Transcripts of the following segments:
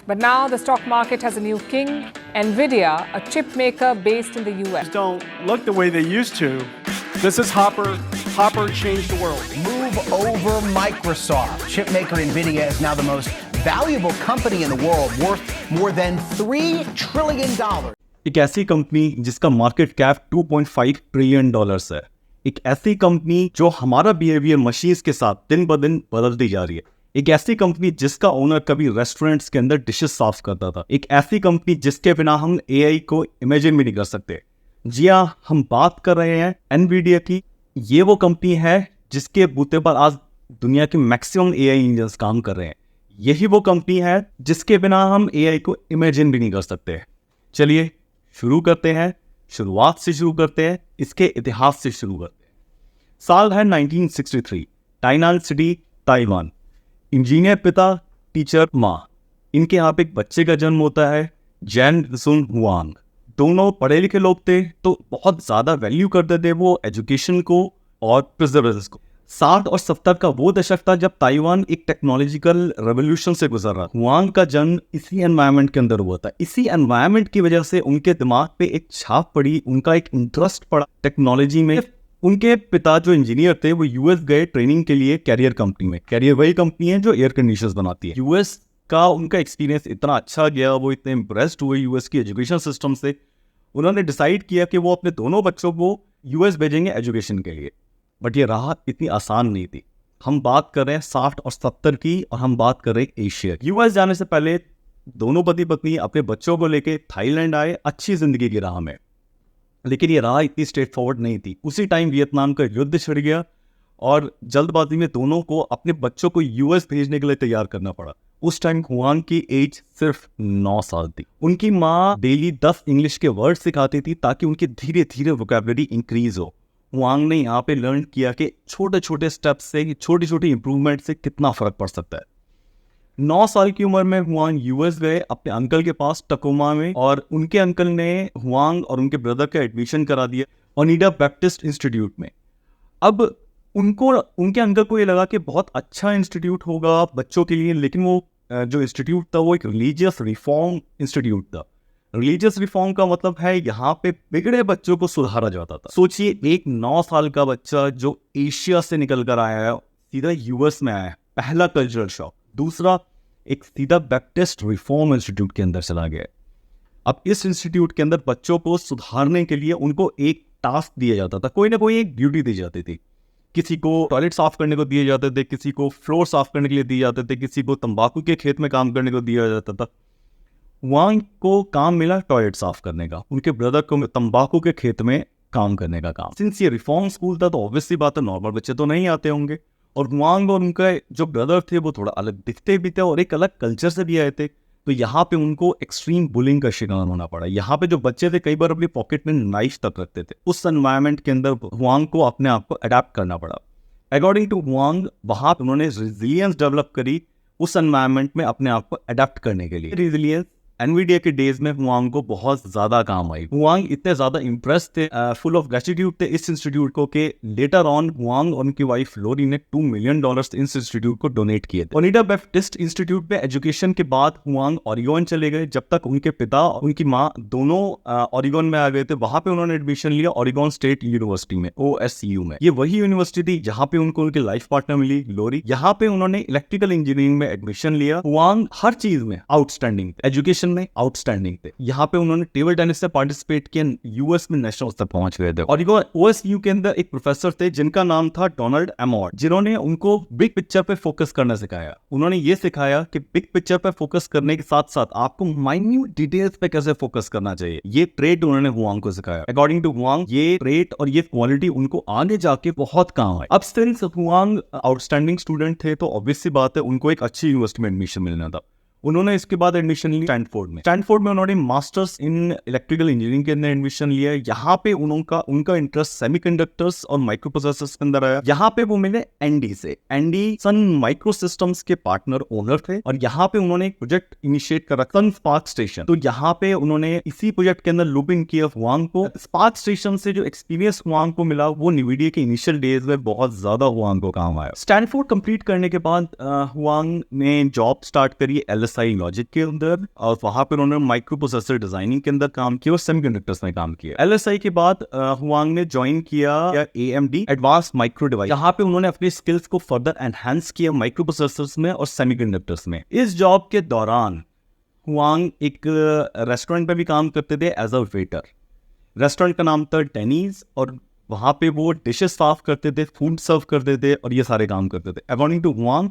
But now the stock market has a new king, Nvidia, a chip maker based in the US. Don't look the way they used to. This is Hopper. Hopper changed the world. Move over Microsoft. Chipmaker Nvidia is now the most valuable company in the world, worth more than $3 trillion. एक ऐसी company जिसका market cap 2.5 trillion dollars है। एक ऐसी company जो हमारा behaviour machines के साथ दिन ब दिन बदलती जा रही है। एक ऐसी कंपनी जिसका ओनर कभी रेस्टोरेंट्स के अंदर डिशेस साफ करता था। एक ऐसी कंपनी जिसके बिना हम एआई को इमेजिन भी नहीं कर सकते। जी हाँ, हम बात कर रहे हैं एनवीडिया की। ये वो कंपनी है जिसके बूते पर आज दुनिया के मैक्सिमम एआई इंजीनियर्स काम कर रहे हैं। यही वो कंपनी है जिसके बिना हम एआई को इमेजिन भी नहीं कर सकते। चलिए शुरू करते हैं, शुरुआत से शुरू करते हैं, इसके इतिहास से शुरू करते हैं। साल है 1963, टाइनान सिटी, ताइवान। इंजीनियर पिता, टीचर माँ। इनके यहाँ पे एक बच्चे का जन्म होता है, जैन सुन हुआंग। दोनों पढ़े लिखे लोग थे, तो बहुत ज़्यादा वैल्यू करते थे वो एजुकेशन को और प्रिजर्वेंस को। 60 और 70 का वो दशक था जब ताइवान एक टेक्नोलॉजिकल रेवोल्यूशन से गुजर रहा। हुआंग का जन्म इसी एनवायरनमेंट के अंदर हुआ था। इसी एनवायरनमेंट की वजह से उनके दिमाग पे एक छाप पड़ी, उनका एक इंटरेस्ट पड़ा टेक्नोलॉजी में। उनके पिता जो इंजीनियर थे वो यूएस गए ट्रेनिंग के लिए कैरियर कंपनी में। कैरियर वही कंपनी है जो एयर कंडीशनर्स बनाती है। यूएस का उनका एक्सपीरियंस इतना अच्छा गया, वो इतने इम्प्रेस्ड हुए यूएस की एजुकेशन सिस्टम से, उन्होंने डिसाइड किया कि वो अपने दोनों बच्चों को यूएस भेजेंगे एजुकेशन के लिए। बट ये राह इतनी आसान नहीं थी। हम बात कर रहे हैं 60 और 70 की, और हम बात कर रहे हैं एशिया की। यूएस जाने से पहले दोनों पति पत्नी अपने बच्चों को लेके थाईलैंड आए अच्छी जिंदगी की राह में। लेकिन ये राह इतनी स्ट्रेट फॉरवर्ड नहीं थी। उसी टाइम वियतनाम का युद्ध छिड़ गया और जल्दबाजी में दोनों को अपने बच्चों को यूएस भेजने के लिए तैयार करना पड़ा। उस टाइम हुआंग की एज सिर्फ 9 साल थी। उनकी माँ डेली 10 इंग्लिश के वर्ड सिखाती थी ताकि उनकी धीरे धीरे वोकैबुलरी इंक्रीज हो। हुआंग ने यहाँ पे लर्न किया कि छोटे छोटे स्टेप्स से, छोटी छोटी इंप्रूवमेंट से कितना फर्क पड़ सकता है। 9 साल की उम्र में हुआंग यूएस गए अपने अंकल के पास टकोमा में, और उनके अंकल ने हुआंग और उनके ब्रदर का एडमिशन करा दिया ओनिडा बैप्टिस्ट इंस्टीट्यूट में। अब उनके अंकल को ये लगा कि बहुत अच्छा इंस्टीट्यूट होगा बच्चों के लिए, लेकिन वो जो इंस्टीट्यूट था वो एक रिलीजियस रिफॉर्म इंस्टीट्यूट था। रिलीजियस रिफॉर्म का मतलब है यहाँ पे बिगड़े बच्चों को सुधारा जाता था। सोचिए, एक 9 साल का बच्चा जो एशिया से निकल कर आया है, सीधा यूएस में आया है, पहला कल्चरल शॉक। दूसरा, एक सीधा बैप्टिस्ट रिफॉर्म इंस्टीट्यूट के अंदर चला गया। अब इस इंस्टीट्यूट के अंदर बच्चों को सुधारने के लिए उनको एक टास्क दिया जाता था, कोई ना कोई एक ड्यूटी दी जाती थी। किसी को टॉयलेट साफ करने को दिए जाते थे, किसी को फ्लोर साफ करने के लिए दिए जाते थे, किसी को तंबाकू के खेत में काम करने को दिया जाता था। वहां को काम मिला टॉयलेट साफ करने का, उनके ब्रदर को तंबाकू के खेत में काम करने का काम। सिंस ये रिफॉर्म स्कूल था तो ऑब्वियसली बात है नॉर्मल बच्चे तो नहीं आते होंगे, और हुआंग और उनका जो ब्रदर थे वो थोड़ा अलग दिखते भी थे और एक अलग कल्चर से भी आए थे। तो यहाँ पे उनको एक्सट्रीम बुलिंग का शिकार होना पड़ा। यहाँ पे जो बच्चे थे कई बार अपनी पॉकेट में नाइफ तक रखते थे। उस एनवायरनमेंट के अंदर हुआंग को अपने आप को अडेप्ट करना पड़ा। अकॉर्डिंग टू हुआंग, वहाँ उन्होंने रेजिलियंस डेवलप करी उस एनवायरनमेंट में अपने आप को अडेप्ट करने के लिए। रेजिलियंस एनवीडिया के डेज में हुआंग को बहुत ज्यादा काम आई। हुआंग इतने ज्यादा इंप्रेस थे, फुल ऑफ ग्रेटिट्यूड थे इस इंस्टीट्यूट को, कि लेटर ऑन हुआंग और उनकी वाइफ लोरी ने $2 मिलियन इस इंस्टीट्यूट को डोनेट किए थे। ओनिडा बैप्टिस्ट इंस्टीट्यूट में एजुकेशन के बाद हुआंग ओरिगोन चले गए। जब तक उनके पिता और उनकी माँ दोनों ओरिगोन में आ गए थे, वहां पे उन्होंने एडमिशन लिया ओरिगोन स्टेट यूनिवर्सिटी में, OSU में। ये वही यूनिवर्सिटी थी जहाँ पे उनको उनकी लाइफ पार्टनर मिली, लोरी। यहाँ पे उन्होंने इलेक्ट्रिकल इंजीनियरिंग में एडमिशन लिया। हुआंग हर चीज में आउटस्टैंडिंग, एजुकेशन में आउटस्टैंडिंग थे। यहाँ पे उन्होंने टेबल टेनिस से पार्टिसिपेट किया, यूएस में नेशनल तक पहुंच गए थे। और OSU के अंदर एक प्रोफेसर थे जिनका नाम था डोनाल्ड एमॉर्ट, जिन्होंने उनको बिग पिक्चर पे फोकस करना सिखाया। उन्होंने ये सिखाया कि बिग पिक्चर पे फोकस करने के साथ साथ आपको माइन्यूट डिटेल्स पे कैसे फोकस करना चाहिए। ये ट्रेड उन्होंने हुआंग को सिखाया। अकॉर्डिंग टू हुआंग, ये ट्रेड और ये क्वालिटी उनको आगे जाके बहुत काम आई। अब सिंस हुआंग आउटस्टैंडिंग स्टूडेंट थे तो ऑब्वियस सी बात है उनको एक अच्छी यूनिवर्सिटी में एडमिशन मिलना था। उन्होंने इसके बाद एडमिशन लिया स्टैनफोर्ड में उन्होंने मास्टर्स इन इलेक्ट्रिकल इंजीनियरिंग के अंदर एडमिशन लिया। यहाँ पे उनका इंटरेस्ट सेमीकंडक्टर्स और माइक्रो प्रोसेसर्स के अंदर आया। यहाँ पे वो मिले एनडी से। एनडी सन माइक्रो सिस्टम्स के पार्टनर ओनर थे, और यहाँ पे उन्होंने एक प्रोजेक्ट इनिशिएट करा, सन स्पार्क स्टेशन। तो यहाँ पे उन्होंने इसी प्रोजेक्ट के अंदर लूप इन किया हुआंग को। स्पार्क स्टेशन से जो एक्सपीरियंस हुआंग को मिला वो NVIDIA के इनिशियल डेज में बहुत ज्यादा हुआंग को काम आया। स्टैनफोर्ड कंप्लीट करने के बाद हुआंग ने जॉब स्टार्ट करी LSI LSI लॉजिक के अंदर, और वहां पर उन्होंने माइक्रो प्रोसेसर डिजाइनिंग के अंदर काम किया और सेमीकंडक्टर्स में काम किया। LSI के बाद हुआंग ने ज्वाइन किया AMD एडवांस माइक्रो डिवाइस, जहां पे उन्होंने अपनी स्किल्स को फर्दर एनहांस किया माइक्रो प्रोसेसर्स में और सेमीकंडक्टर्स में। इस जॉब के दौरान हुआंग एक रेस्टोरेंट में भी काम करते थे एज अ वेटर। रेस्टोरेंट का नाम था डेनीज, और वहाँ पे वो डिशेस साफ करते थे, फूड सर्व करते थे और ये सारे काम करते थे। अकॉर्डिंग टू हुआंग,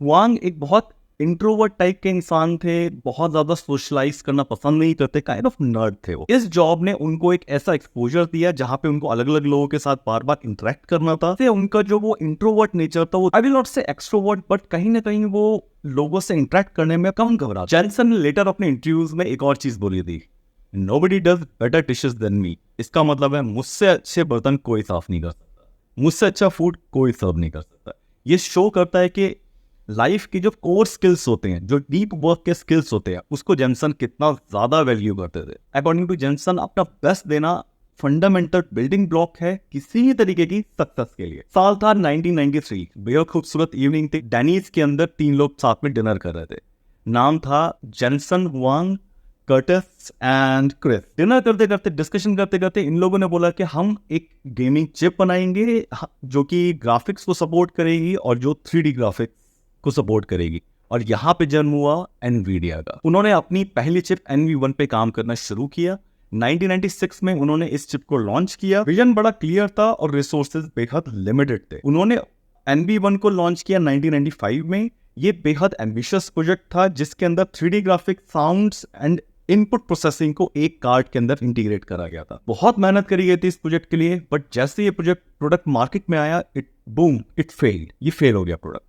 हुआंग एक बहुत इंट्रोवर्ट टाइप के इंसान थे, बहुत ज़्यादा सोशलाइज करना पसंद नहीं करते, काइंड ऑफ नर्ड थे वो। इस जॉब ने उनको एक ऐसा एक्सपोजर दिया जहाँ पे उनको अलग अलग लोगों के साथ बार बार इंटरेक्ट करना था। तो उनका जो वो इंट्रोवर्ट नेचर था, वो आई विल नॉट से एक्सट्रोवर्ट, बट कहीं ना कहीं वो लोगों से इंटरेक्ट करने में कम घबरा। जैनसन ने लेटर अपने इंटरव्यूज में एक और चीज बोली थी, Nobody does better dishes than me। इसका मतलब है मुझसे अच्छे बर्तन कोई साफ नहीं कर सकता, मुझसे अच्छा फूड कोई सर्व नहीं कर सकता। ये शो करता है कि लाइफ की जो कोर स्किल्स होते हैं, जो डीप वर्क के स्किल्स होते हैं, उसको जैनसन कितना ज्यादा वैल्यू करते थे। अकॉर्डिंग टू जैनसन, अपना बेस्ट देना फंडामेंटल बिल्डिंग ब्लॉक है किसी भी तरीके की सक्सेस के लिए। साल था 1993, बेहद खूबसूरत इवनिंग थी। डेनीज के अंदर 3 लोग साथ में डिनर कर रहे थे। नाम था Jensen, Huang, Curtis and Chris. Dinner करते करते, डिस्कशन करते करते इन लोगों ने बोला कि हम एक गेमिंग चिप बनाएंगे जो कि ग्राफिक्स को सपोर्ट करेगी और जो 3D ग्राफिक्स को सपोर्ट करेगी, और यहाँ पे जन्म हुआ एनवीडिया का। उन्होंने अपनी पहली चिप NV1 पे काम करना शुरू किया। 1996 में उन्होंने इस चिप को लॉन्च किया। विजन बड़ा क्लियर था और रिसोर्सेज बेहद लिमिटेड थे। उन्होंने NV1 को लॉन्च किया 1995 में। ये बेहद एम्बिशियस प्रोजेक्ट था जिसके अंदर 3D graphics, sounds and input processing को एक कार्ड के अंदर इंटीग्रेट करा गया था। बहुत मेहनत करी गई थी इस प्रोजेक्ट के लिए, बट जैसे ये प्रोडक्ट मार्केट में आया, इट फेल्ड। ये फेल हो गया प्रोडक्ट।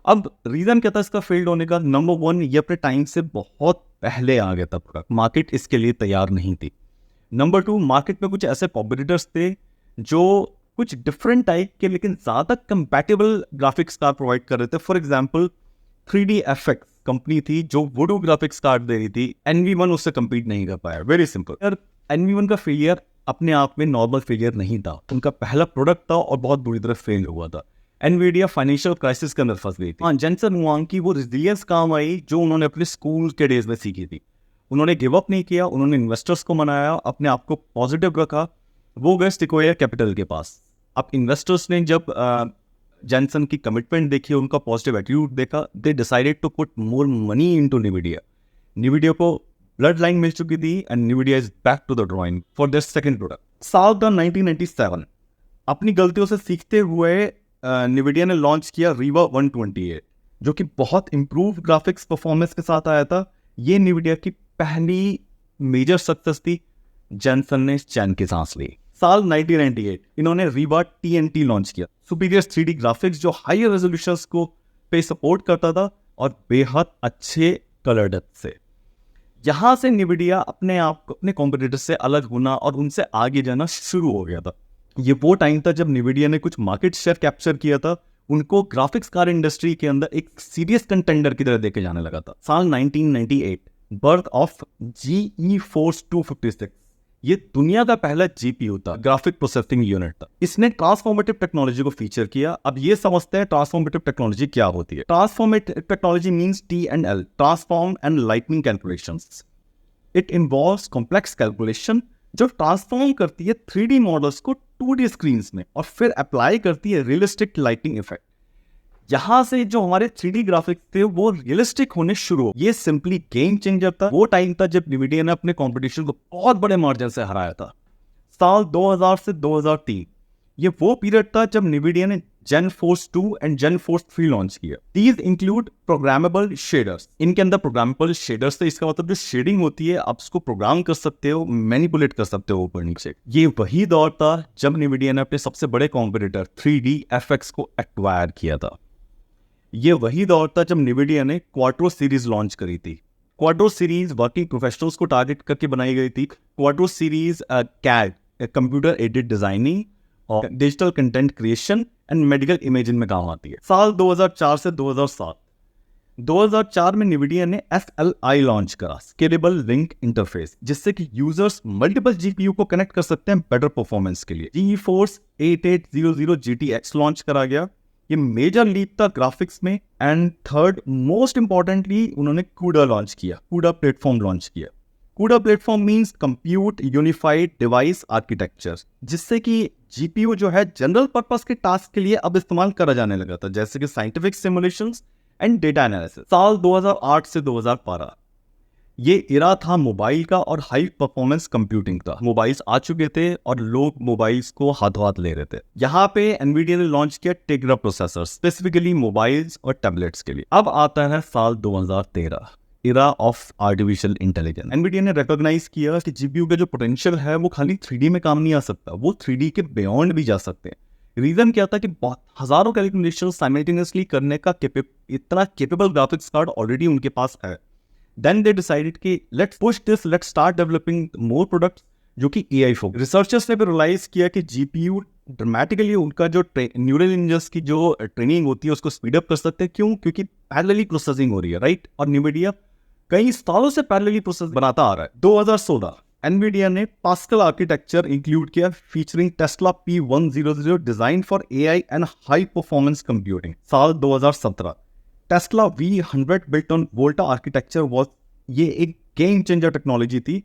अब रीजन क्या था इसका फेल्ड होने का? नंबर 1, ये अपने टाइम से बहुत पहले आ गया था प्रोडक्ट, मार्केट इसके लिए तैयार नहीं थी। नंबर 2, मार्केट में कुछ ऐसे कॉम्पिटिटर्स थे जो कुछ डिफरेंट टाइप के लेकिन ज्यादा कंपैटिबल ग्राफिक्स कार्ड प्रोवाइड कर रहे थे। फॉर एग्जाम्पल 3DFX कंपनी थी जो वुडू ग्राफिक्स कार्ड दे रही थी। NV1 उससे कम्पीट नहीं कर पाया। Very simple. यार, NV1 का फेलियर अपने आप में नॉर्मल फेलियर नहीं था, उनका पहला प्रोडक्ट था और बहुत बुरी तरह फेल हुआ था। एनवीडिया फाइनेंशियल क्राइसिस के अंदर फंस गई थी। जैनसन हुआंग की वो रिजिलियंस काम आई जो उन्होंने अपने स्कूल के डेज में सीखी थी। उन्होंने गिव अप नहीं किया, उन्होंने इन्वेस्टर्स को मनाया, अपने आप को पॉजिटिव रखा। वो गए सिक्वोया कैपिटल के पास। अब इन्वेस्टर्स ने जब जैनसन की कमिटमेंट देखी, उनका पॉजिटिव एटीट्यूड देखा, they decided to put more money into NVIDIA। NVIDIA को ब्लड लाइन मिल चुकी थी and NVIDIA is back to the drawing for their second product. साल था 1997। अपनी गलतियों से सीखते हुए NVIDIA ने लॉन्च किया रीवा 128, जो कि बहुत इंप्रूव ग्राफिक्स परफॉर्मेंस के साथ आया था। ये NVIDIA की पहली मेजर सक्सेस थी। जैनसन ने चैन की सांस ली। साल 1998 इन्होंने रीवा TNT लॉन्च किया। सुपीरियर 3D ग्राफिक्स जो हायर रेजोल्यूशंस को पे सपोर्ट करता था और बेहद अच्छे कलर डेप्थ से। यहां से NVIDIA अपने आप को अपने कॉम्पिटिटर से अलग होना और उनसे आगे जाना शुरू हो गया था। ये वो टाइम था जब NVIDIA ने कुछ मार्केट शेयर कैप्चर किया था। उनको ग्राफिक्स कार इंडस्ट्री के अंदर एक सीरियस कंटेंडर की तरह देखे जाने लगा था। साल 1998 बर्थ ऑफ GeForce 256। ये दुनिया का पहला GPU था, ग्राफिक प्रोसेसिंग यूनिट था। इसने ट्रांसफॉर्मेटिव टेक्नोलॉजी को फीचर किया। अब ये समझते हैं ट्रांसफॉर्मेटिव टेक्नोलॉजी क्या होती है। Transformative technology means TNL, transform and lightning calculations. It involves complex calculation जो ट्रांसफॉर्म करती है 3D मॉडल्स को 2D स्क्रीन में और फिर अप्लाई करती है रियलिस्टिक लाइटिंग इफेक्ट। यहां से जो हमारे 3D ग्राफिक्स थे वो रियलिस्टिक होने शुरू हो। ये सिंपली गेम चेंजर था। वो टाइम था जब NVIDIA ने अपने कंपटीशन को बहुत बड़े मार्जिन से हराया था। साल 2000 से 2003 ये वो पीरियड था जब NVIDIA ने GeForce 2 एंड GeForce 3 लॉन्च किया। These include programmable shaders। इनके अंदर प्रोग्रामेबल शेडर्स थे। इसका मतलब जो शेडिंग होती है आप उसको प्रोग्राम कर सकते हो, मैनिपुलेट कर सकते हो ऊपर नीचे। ये वही दौर था जब NVIDIA ने अपने सबसे बड़े कॉम्पिटिटर 3DFX को एक्वायर किया था। ये वही दौर था जब NVIDIA ने क्वाड्रो सीरीज लॉन्च करी थी। क्वाड्रो सीरीज वर्किंग प्रोफेशनल्स को टारगेट करके बनाई गई थी। Quadro series CAD, computer aided designing और digital content creation and medical imaging में काम आती है। साल 2004 से 2007। 2004 में NVIDIA ने SLI लॉन्च करा, स्केलेबल लिंक इंटरफेस, जिससे कि यूजर्स मल्टीपल GPU को कनेक्ट कर सकते हैं बेटर परफॉर्मेंस के लिए। GeForce 8800 GTX लॉन्च करा गया। ये मेजर लीप था ग्राफिक्स में। एंड थर्ड मोस्ट इंपॉर्टेंटली उन्होंने CUDA लॉन्च किया, CUDA प्लेटफॉर्म लॉन्च किया। CUDA platform means compute unified device architecture, जिससे कि GPU जो है जनरल पर्पस के टास्क के लिए अब इस्तेमाल करा जाने लगा था, जैसे कि scientific simulations and data analysis. साल 2008 से 2012 ये इरा था मोबाइल का और हाई परफॉर्मेंस कंप्यूटिंग का। मोबाइल्स आ चुके थे और लोग मोबाइल्स को हाथों हाथ ले रहे थे। यहाँ पे एनवीडिया ने लॉन्च किया टेग्रा प्रोसेसर स्पेसिफिकली मोबाइल्स और टैबलेट्स के लिए। अब आता है साल 2013, era of artificial intelligence. Nvidia ने रिकॉग्नाइज किया कि जीपीयू का जो पोटेंशियल है वो खाली 3D में काम नहीं आ सकता, वो 3D के बियॉन्ड भी जा सकते हैं। रीजन क्या था कि हजारों कैलकुलेशन साइमल्टेनियसली करने का इतना केपेबल ग्राफिक्स कार्ड ऑलरेडी उनके पास है। देन दे डिसाइडेड कि let's push this, let's start developing more products जो कि AI फोकस। रिसर्चर्स ने भी रियलाइज किया कि GPU ड्रामेटिकली उनका जो न्यूरल इंजन्स की जो ट्रेनिंग होती है उसको स्पीड अप कर सकते हैं। क्यों? क्योंकि पैरेलली प्रोसेसिंग हो रही है, राइट? और NVIDIA कई सालों से पैरेलली प्रोसेस बनाता आ रहा है। 2016 NVIDIA ने पास्कल आर्किटेक्चर इंक्लूड किया featuring Tesla P100 design for AI and high performance computing. साल 2017 Tesla V100 built on Volta architecture was, ये एक गेम चेंजर टेक्नोलॉजी थी।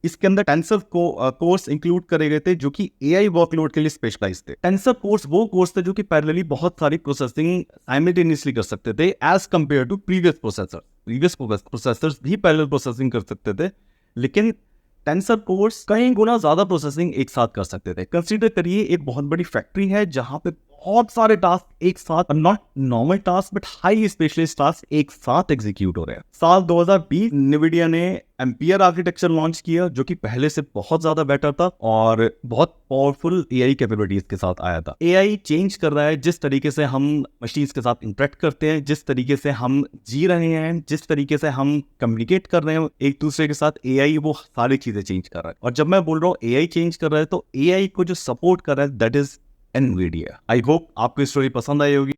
इसके अंदर टेंसर कोर्स इंक्लूड करे गए थे जो कि AI वर्कलोड के लिए स्पेशलाइज थे। टेंसर कोर्स वो कोर्स थे जो कि पैरेलली बहुत सारी प्रोसेसिंग साइमल्टेनियसली कर सकते थे as compare to previous processor. Previous processors भी पैरेलल प्रोसेसिंग कर सकते थे, लेकिन टेंसर कोर्स कई गुना ज्यादा प्रोसेसिंग एक साथ कर सकते थे। कंसीडर करिए एक बहुत बड़ी फैक्ट्री है जहां पे बहुत सारे टास्क एक साथ, not normal task but high specialist task एक साथ एग्जीक्यूट हो रहे हैं। साल 2020 NVIDIA ने एम्पियर आर्किटेक्चर लॉन्च किया जो कि पहले से बहुत ज्यादा बेटर था और बहुत पावरफुल AI कैपेबिलिटीज के साथ आया था। AI चेंज कर रहा है जिस तरीके से हम मशीन्स के साथ इंटरेक्ट करते हैं, जिस तरीके से हम जी रहे हैं, जिस तरीके से हम कम्युनिकेट कर रहे हैं एक दूसरे के साथ। AI वो सारी चीजें चेंज कर रहा है। और जब मैं बोल रहा हूँ AI चेंज कर रहा है तो AI को जो सपोर्ट कर रहा है that is NVIDIA। I hope आपको स्टोरी पसंद आई होगी।